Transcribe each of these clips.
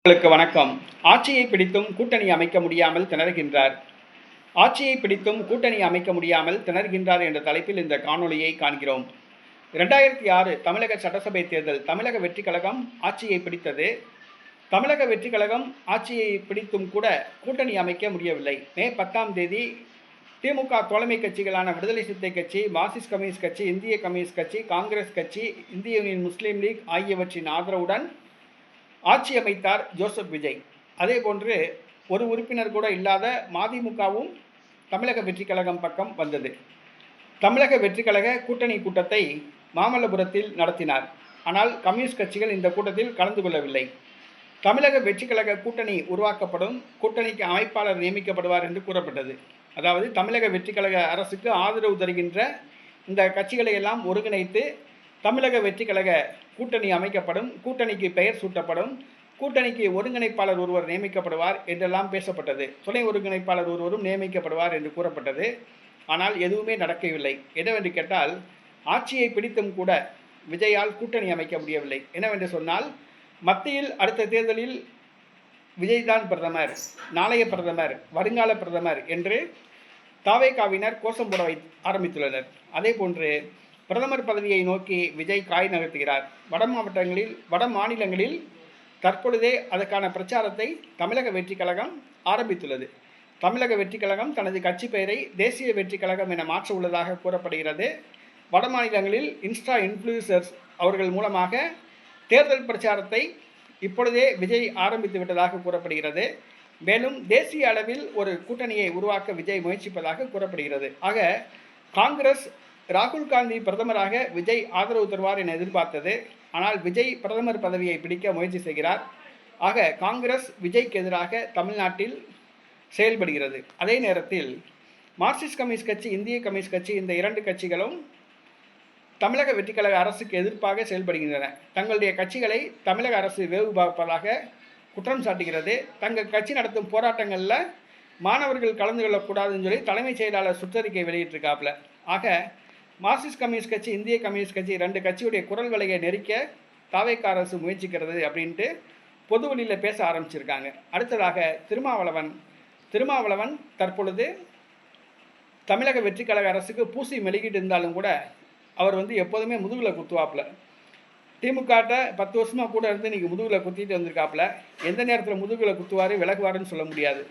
உங்களுக்கு வணக்கம். ஆட்சியை பிடித்தும் கூட்டணி அமைக்க முடியாமல் திணறுகின்றார். ஆட்சியை பிடித்தும் கூட்டணி அமைக்க முடியாமல் திணறுகின்றார் என்ற தலைப்பில் இந்த காணொளியை காண்கிறோம். 2006 தமிழக சட்டசபை தேர்தல் தமிழக வெற்றிக் கழகம் ஆட்சியை பிடித்தது. தமிழக வெற்றிக் கழகம் ஆட்சியை பிடித்தும் கூட கூட்டணி அமைக்க முடியவில்லை. மே 10ஆம் தேதி திமுக தோழமை கட்சிகளான விடுதலை சிறுத்தை கட்சி, மார்க்சிஸ்ட் கம்யூனிஸ்ட் கட்சி, இந்திய கம்யூனிஸ்ட் கட்சி, காங்கிரஸ் கட்சி, இந்திய யூனியன் முஸ்லீம் லீக் ஆகியவற்றின் ஆதரவுடன் ஆட்சி அமைத்தார் ஜோசப் விஜய். அதேபோன்று ஒரு உறுப்பினர் கூட இல்லாத மதிமுகவும் தமிழக வெற்றிக் கழகம் பக்கம் வந்தது. தமிழக வெற்றிக் கழக கூட்டணி கூட்டத்தை மாமல்லபுரத்தில் நடத்தினார். ஆனால் கம்யூனிஸ்ட் கட்சிகள் இந்த கூட்டத்தில் கலந்து கொள்ளவில்லை. தமிழக வெற்றிக் கழக கூட்டணி உருவாக்கப்படும், கூட்டணிக்கு அமைப்பாளர் நியமிக்கப்படுவார் என்று கூறப்பட்டது. அதாவது தமிழக வெற்றிக் கழக அரசுக்கு ஆதரவு தருகின்ற இந்த கட்சிகளை எல்லாம் ஒருங்கிணைத்து தமிழக வெற்றிக் கழக கூட்டணி அமைக்கப்படும், கூட்டணிக்கு பெயர் சூட்டப்படும், கூட்டணிக்கு ஒருங்கிணைப்பாளர் ஒருவர் நியமிக்கப்படுவார் என்றெல்லாம் பேசப்பட்டது. துணை ஒருங்கிணைப்பாளர் ஒருவரும் நியமிக்கப்படுவார் என்று கூறப்பட்டது. ஆனால் எதுவுமே நடக்கவில்லை. என்னவென்று கேட்டால், ஆட்சியை பிடித்தும் கூட விஜயால் கூட்டணி அமைக்க முடியவில்லை. என்னவென்று சொன்னால், மத்தியில் அடுத்த தேர்தலில் விஜய்தான் பிரதமர், நாளைய பிரதமர், வருங்கால பிரதமர் என்று தவேகாவினர் கோஷம் போட ஆரம்பித்துள்ளனர். அதே போன்று பிரதமர் பதவியை நோக்கி விஜய் காய் நகர்த்துகிறார். வட மாநிலங்களில் தற்பொழுதே அதற்கான பிரச்சாரத்தை தமிழக வெற்றிக் கழகம் ஆரம்பித்துள்ளது. தமிழக வெற்றிக் கழகம் தனது கட்சி பெயரை தேசிய வெற்றிக் கழகம் என மாற்ற உள்ளதாக கூறப்படுகிறது. வட மாநிலங்களில் இன்ஸ்டா இன்ஃப்ளூயன்சர்ஸ் அவர்கள் மூலமாக தேர்தல் பிரச்சாரத்தை இப்பொழுதே விஜய் ஆரம்பித்து விட்டதாக கூறப்படுகிறது. மேலும் தேசிய அளவில் ஒரு கூட்டணியை உருவாக்க விஜய் முயற்சிப்பதாக கூறப்படுகிறது. ஆக காங்கிரஸ் ராகுல் காந்தி பிரதமராக விஜய் ஆதரவு தருவார் என எதிர்பார்த்தது. ஆனால் விஜய் பிரதமர் பதவியை பிடிக்க முயற்சி செய்கிறார். ஆக காங்கிரஸ் விஜய்க்கு எதிராக தமிழ்நாட்டில் செயல்படுகிறது. அதே நேரத்தில் மார்க்சிஸ்ட் கம்யூனிஸ்ட் கட்சி, இந்திய கம்யூனிஸ்ட் கட்சி, இந்த இரண்டு கட்சிகளும் தமிழக வெற்றிக் கழக அரசுக்கு எதிர்ப்பாக செயல்படுகின்றன. தங்களுடைய கட்சிகளை தமிழக அரசு வேவு பார்ப்பதாக குற்றம் சாட்டுகிறது. தங்கள் கட்சி நடத்தும் போராட்டங்களில் மாணவர்கள் கலந்து கொள்ளக்கூடாதுன்னு சொல்லி தலைமைச் செயலாளர் சுற்றறிக்கை வெளியிட்டிருக்காப்புல. ஆக மார்க்சிஸ்ட் கம்யூனிஸ்ட் கட்சி, இந்திய கம்யூனிஸ்ட் கட்சி ரெண்டு கட்சியுடைய குரல் வலையை நெரிக்க தவேகா அரசு முயற்சிக்கிறது அப்படின்ட்டு பொது வழியில் பேச ஆரம்பிச்சிருக்காங்க. அடுத்ததாக திருமாவளவன் தற்பொழுது தமிழக வெற்றிக் கழக அரசுக்கு பூசி மெழுகிட்டு இருந்தாலும் கூட அவர் எப்போதுமே முதுகில் குத்துவாப்பில். திமுகட்ட 10 வருஷமாக கூட இருந்து இன்றைக்கி முதுகில் குத்திட்டு வந்திருக்காப்புல. எந்த நேரத்தில் முதுகில் குத்துவார் விலகுவாருன்னு சொல்ல முடியாது.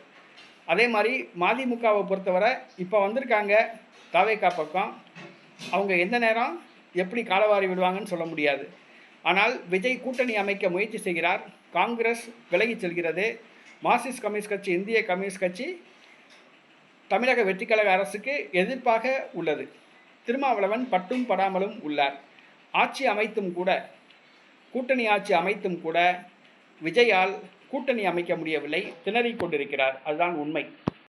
அதே மாதிரி மதிமுகவை பொறுத்தவரை இப்போ வந்திருக்காங்க தவேகா பக்கம். அவங்க எந்த நேரம் எப்படி காலவாரி விடுவாங்கன்னு சொல்ல முடியாது. ஆனால் விஜய் கூட்டணி அமைக்க முயற்சி செய்கிறார். காங்கிரஸ் விலகி செல்கிறது. மார்க்சிஸ்ட் கம்யூனிஸ்ட் கட்சி, இந்திய கம்யூனிஸ்ட் கட்சி தமிழக வெற்றிக் கழக அரசுக்கு எதிர்ப்பாக உள்ளது. திருமாவளவன் பட்டும் படாமலும் உள்ளார். கூட்டணி ஆட்சி அமைத்தும் கூட விஜயால் கூட்டணி அமைக்க முடியவில்லை, திணறிக் கொண்டிருக்கிறார். அதுதான் உண்மை.